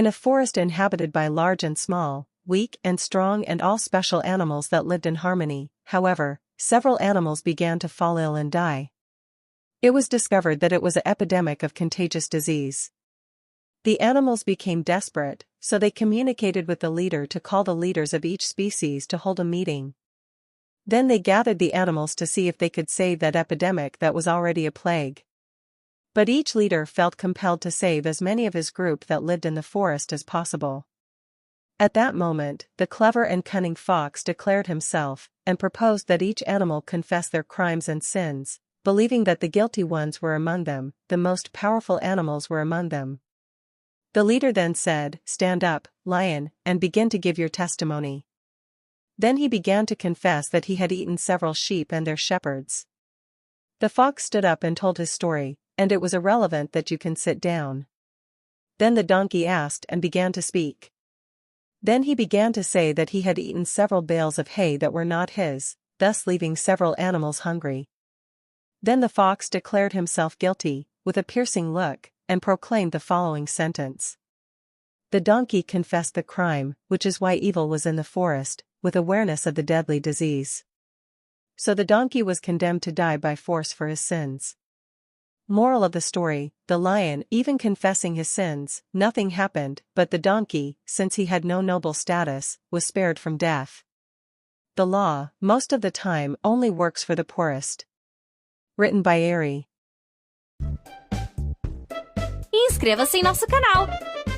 In a forest inhabited by large and small, weak and strong and all special animals that lived in harmony, however, several animals began to fall ill and die. It was discovered that it was an epidemic of contagious disease. The animals became desperate, so they communicated with the leader to call the leaders of each species to hold a meeting. Then they gathered the animals to see if they could save that epidemic that was already a plague. But each leader felt compelled to save as many of his group that lived in the forest as possible. At that moment, the clever and cunning fox declared himself, and proposed that each animal confess their crimes and sins, believing that the guilty ones were among them, the most powerful animals were among them. The leader then said, "Stand up, lion, and begin to give your testimony." Then he began to confess that he had eaten several sheep and their shepherds. The fox stood up and told his story, and it was irrelevant that you can sit down. Then the donkey asked and began to speak. Then he began to say that he had eaten several bales of hay that were not his, thus leaving several animals hungry. Then the fox declared himself guilty, with a piercing look, and proclaimed the following sentence. The donkey confessed the crime, which is why evil was in the forest, with awareness of the deadly disease. So the donkey was condemned to die by force for his sins. Moral of the story: the lion, even confessing his sins, nothing happened, but the donkey, since he had no noble status, was spared from death. The law, most of the time, only works for the poorest. Written by Ari. Inscreva-se em nosso canal!